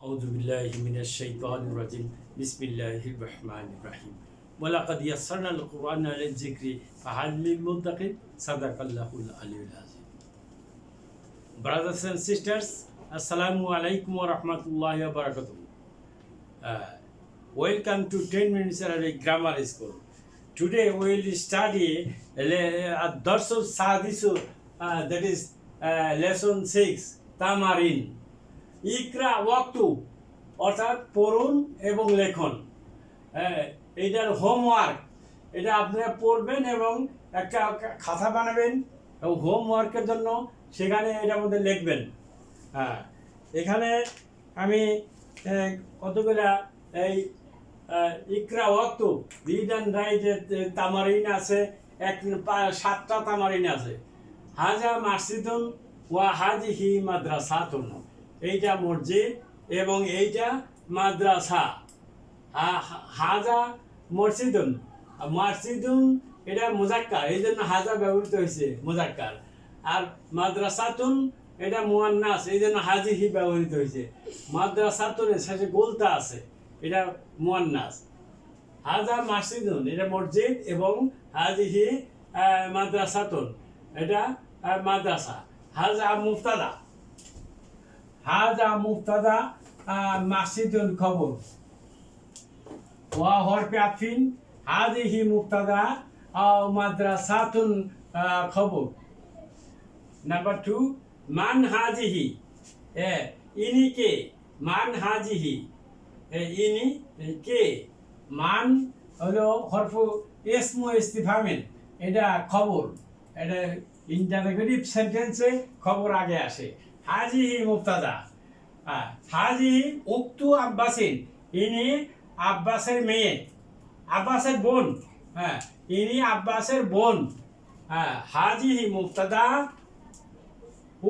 আউযু বিল্লাহি মিনাশ শাইতানির রাজিম বিসমিল্লাহির রহমানির রহিম ওয়ালাকাদ ইয়াসসারনাল কুরআনা লিয-যিকরি ফাহাল মিন মুদ্দাকির সাদাকাল্লাহুল আলিয়্যুল আযীম। Brothers and sisters, assalamu alaikum wa rahmatullahi wa barakatuh. Welcome to 10 minutes Arabic grammar school. Today we will study Darsul Sadisu, that is lesson 6, Tamarin. ইকরা ওয়াক্তু অর্থাৎ পড়ুন এবং লেখন। এইটার হোমওয়ার্ক, এটা আপনারা পড়বেন এবং একটা খাতা বানাবেন এবং হোমওয়ার্কের জন্য সেখানে এটার মধ্যে লিখবেন। এখানে আমি কতগুলা এই ইকরা ওয়াক্তু রিড অ্যান্ড রাইট তামারিন আছে, 7টা তামারিন আছে। হাজা মাসজিদুন ওয়া হাজিহি মাদ্রাসাতুন, এইটা মসজিদ এবং এইটা মাদ্রাসা। হাজা মসজিদুন, মাসজিদুন এটা মুজাক্কার, এই জন্য হাজা ব্যবহৃত হয়েছে মুজাক্কার। আর মাদ্রাসাতুন এটা মুয়ান্নাস, এই জন্য হাজিহি ব্যবহৃত হয়েছে। মাদ্রাসাতুনের শেষে গোলতা আছে, এটা মুয়ান্নাস। হাজা মসজিদুন এটা মসজিদ এবং হাজিহি মাদ্রাসাতুন এটা মাদ্রাসা। হাজা মুফতাদা, হাজা মুফতাদা মাসজিদুল খবর। ওয়া হরফে আতফিন হাজিহি মুফতাদা মাদ্রাসাতুন খবর। নাম্বার 2, মান হাজিহি, ইনি কে, মান হাজিহি, ইনি কে। মান হলো হরফু ইসমু ইস্তিফহামের, এটা খবর, এটা ইন্টারোগেটিভ সেন্টেন্সে খবর আগে আসে। হাজিহি মুফতাদা, হাজিহি উক্তু আব্বাসিন, ইনি আব্বাসের মেয়ে, আব্বাসের বোন, ইনি আব্বাসের বোন। হাজিহি মুফতাদা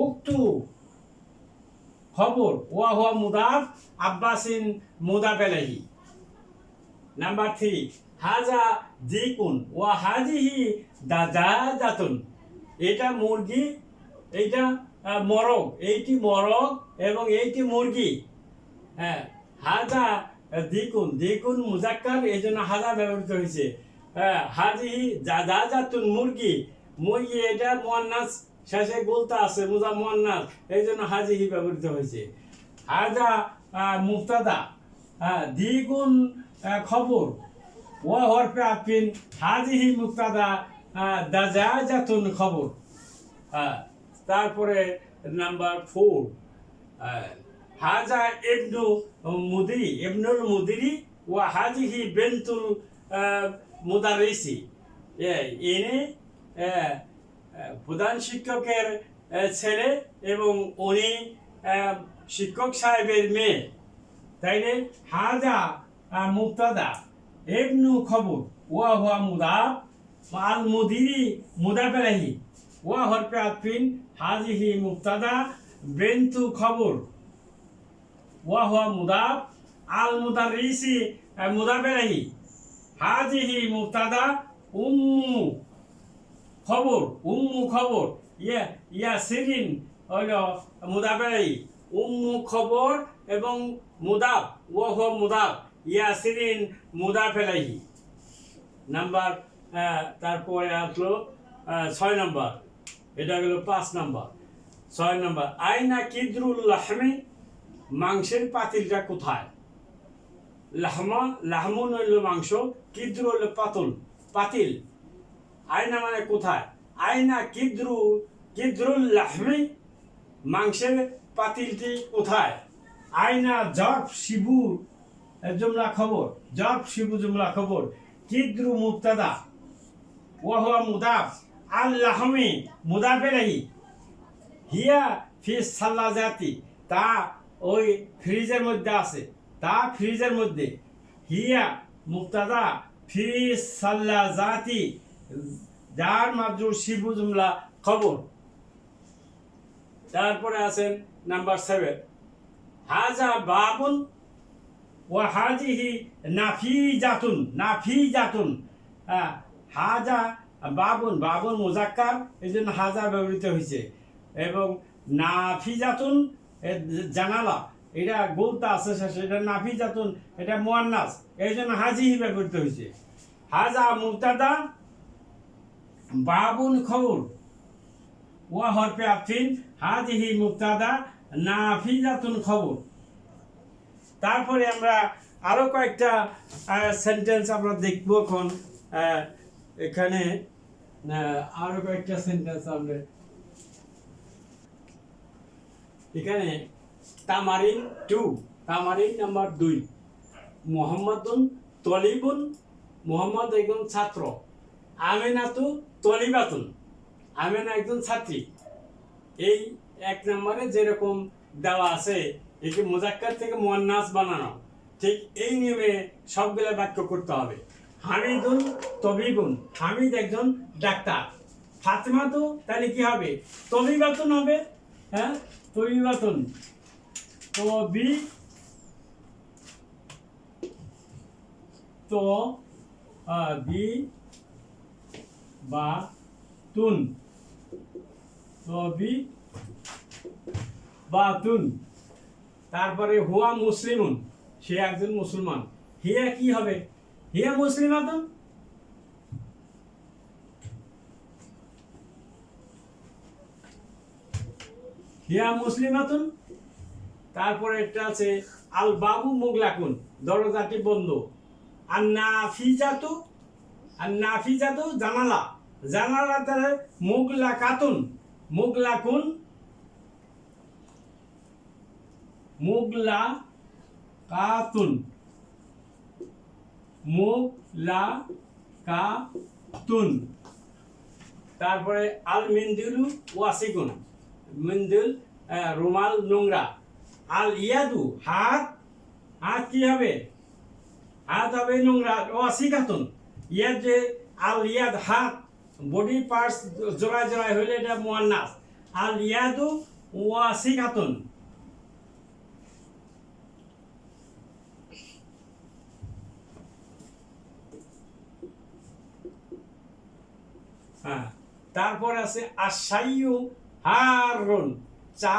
উক্তু খবর, ওয়া হুয়া মুদাফ, আব্বাসিন মুদাফ ইলাইহি। নাম্বার 3, হাজা দিকুন ওয়া হাজিহি দাজাজাতুন, এটা মুরগি, এইটা মরগ, এইটি মরগ এবং এইটি মুরগি। হাজা দিকুন, দিকুন মুজাক্কার, এই জন্য হাজা ব্যবহৃত হয়েছে। হাজিহি দাজাজাতুন মুরগি, মুরগি এটা মুয়ান্নাস, শেষে গোলতা আছে মুয়ান্নাস, এই জন্য হাজিহি ব্যবহৃত হয়েছে। হাজা মুফতাদা, দ্বিগুণ খবর, ওয়া হরফে আতফিন হাজিহি মুফতাদা দাজাজাতুন খবর। তারপরে নাম্বার 4, হাজা ইবনু মুদিরি, ইবনুল মুদিরি ওয়া হাজিহি বিনতুল মুদাররিসি, ইনি প্রধান শিক্ষকের ছেলে এবং উনি শিক্ষক সাহেবের মেয়ে। তাইলে হাজা মুফতাদা ইবনু খবর, ওয়া হুয়া মুদাফ, আল মুদিরি মুদাফ ইলাইহি, ওয়া হরফে আতফিন হাজিহি মুফতাদা বিনতু খবর, ওয়া হুয়া মুদাফ, আল মুদাররিসি মুদাফ ইলাইহি। হাজিহি মুফতাদা উম্মু খবর, উম্মু খবর, ইয়াসিরিন হলো মুদাফ ইলাইহি, উম্মু খবর এবং মুদাফ, ওয়া হুয়া মুদাফ, ইয়াসিরিন মুদাফ ইলাইহি। নাম্বার তারপরে আসলো 6 নম্বর, এটা গেল 5 নম্বর। 6 নম্বর, আইনা কিদ্রুল লাহমি, মাংসের পাতিলটা কোথায়। লাহমা, লাহমুন হইল মাংস, কিদ্রু হইল পাতল, পাতিল। আইনা মানে কোথায়, আইনা কিদ্রুল লাহমি, মাংসের পাতিলটি কোথায়। আইনা জর্ফ শিবু জুমলা খবর, জর্ফ শিবু জুমলা খবর। কিদ্রু মুবতাদা ওয়া হুয়া মুদাফ, আল লাহমি মুদাফ ইলাইহি। হিয়া ফি সাল্লাজাতি, তা ওই ফ্রিজের মধ্যে আছে, তা ফ্রিজের মধ্যে। হিয়া মুবতাদা ফি সাল্লাজাতি, যার মাজরুর শিবু জুমলা খবর। তারপরে আছেন নাম্বার 7, হাজা বাবুন ওয়া হাজিহি নাফিজাতুন, নাফিজাতুন। হাজা বাবুন, বাবুন মুজাক্কার, এই জন্য হাজা ব্যবহৃত হয়েছে। এবং নাফিজাতুন জানালা, এটা গোলতা আছে শেষে, এটা নাফিজাতুন, এটা মুয়ান্নাস, এই জন্য হাজিহিবা করতে হয়েছে। হাজা মুবতাদা বাবুন খবর ওয়া হরফে আফিন, হাজিহি মুবতাদা নাফিজাতুন খবর। তারপরে আমরা আরো কয়েকটা সেন্টেন্স আমরা দেখব এখন। এখানে আরো কয়েকটা সেন্টেন্স আমরা এখানে তামারিন 2, তামারিন নাম্বার 2, মুহাম্মাদুন তলিবুন, মুহাম্মদ একজন ছাত্র, আমিনাতু তলিবাতুন, আমিনা একজন ছাত্রী। এই 1 নম্বরে যেরকম দেওয়া আছে একে মুজাক্কার থেকে মুয়ান্নাস বানানো, ঠিক এই নিয়মে সবগুলো বাক্য করতে হবে। হামিদুন তবিবুন, হামিদ একজন ডাক্তার, ফাতেমাতু তাহলে কি হবে? তবিবাতুন হবে। হ্যাঁ, তবিবাতুন, তবি তো বি বা তুন, তবি বা তুন। তারপরে হুয়া মুসলিমুন, সে একজন মুসলমান। হিয়া কি হবে? হিয়া মুসলিমাতুন, হিয়া মুসলিমাতুন। তারপরে একটা আছে আল বাবু মুগলাকুন, দরজাটি বন্ধ। আর নাফিজাতু, আর নাফিজাতু জানালা, জানালাতে মুগলাকাতুন, মুগলাকুন, মুগলাকাতুন, মুগলাকাতুন। তারপরে আল মিনদিলু ওয়াসিকুন, মিনদিল রুমাল নোংরা। আল ইয়াদু হাত, হাত কি হবে? হাত হবে নোংরা। ওয়াসিকাতুন, ইয়াদ যে আল ইয়াদ হাত, বডি পার্টস জোড়ায় জোড়ায় হইলে এটা মুয়ান্নাস। আল ইয়াদু ওয়াসিকাতুন। হ্যাঁ, তারপর আছে আশাইয়ু হারুন, চা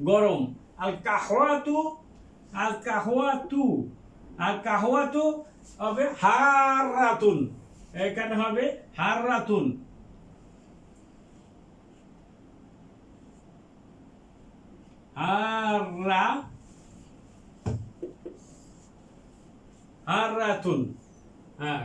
গরম। আল কাহওয়াতু, আল কাহওয়াতু, আল কাহওয়াতু হবে হারাতুন, এখানে হবে হারাতুন। হারাতুন, হ্যাঁ,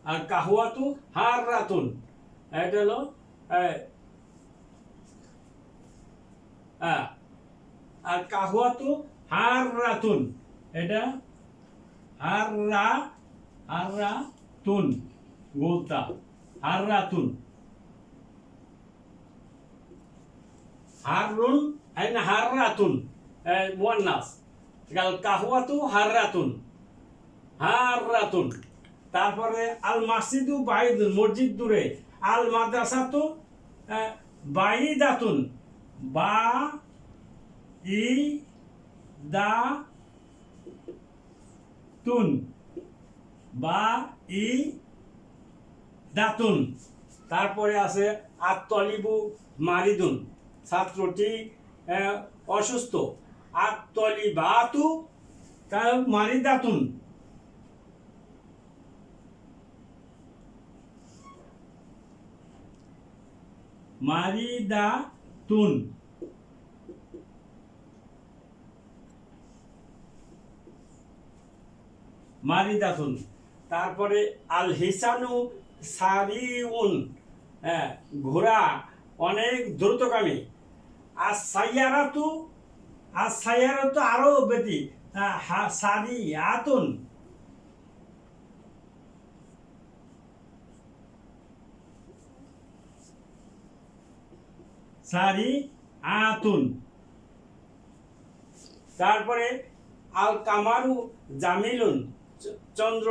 আর কাহওয়াতু হারাতুন, এটা হলো আর কাহওয়াতু হারাতুন, এটা হারাতুন, গোলতা হারাতুন। হারুন না হারাতুন মুয়ান্নাস, কাল কাহওয়াতু হারাতুন, হারাতুন। তারপরে আল মাসজিদু বাইদুন, মসজিদ দূরে। আল মাদ্রাসাতু বাইদাতুন, বা ই দা তুন, বা ই দাতুন। তারপরে আছে আত-তলিবু মারিদুন, ছাত্রটি অসুস্থ। আত-তলিবাতু মারিদাতুন, মারিদাতুন। মারিদাতুন। তারপরে আল হিসানু সারিউন, ঘোড়া অনেক দ্রুতগামী। আর সাইয়ারাতু, আর সাইয়ারাতু আরো বেশি, সারি আতুন, সারি আতুন। তারপরে আল কামারু জামিলুন, চন্দ্র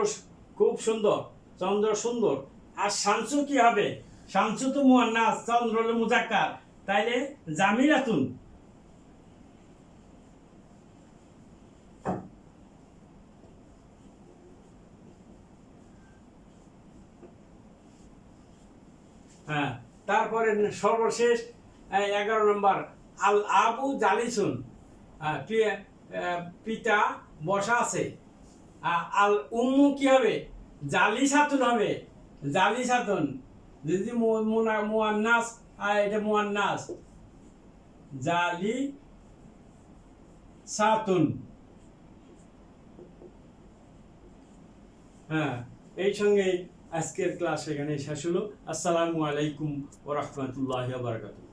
খুব সুন্দর, চন্দ্র সুন্দর। আর শামসু কি হবে? শামসু তো মুয়ান্নাস, চন্দ্র হলো মুজাক্কার, তাইলে জামিলাতুন। হ্যাঁ, তারপরে সর্বশেষ 11 নম্বর আল আবু জালিসুন, পিতা বসা আছে। আল উম্মু কি হবে? জালি সাতুন হবে, জালি সাতুন। যদি মুয়ান্নাস, এটা মুয়ান্নাস, জালি সাতুন। হ্যাঁ, এই সঙ্গে আজকের ক্লাস এখানে শেষ হলো। আসসালামু আলাইকুম ওয়া রাহমাতুল্লাহি ওয়া বারাকাতুহু।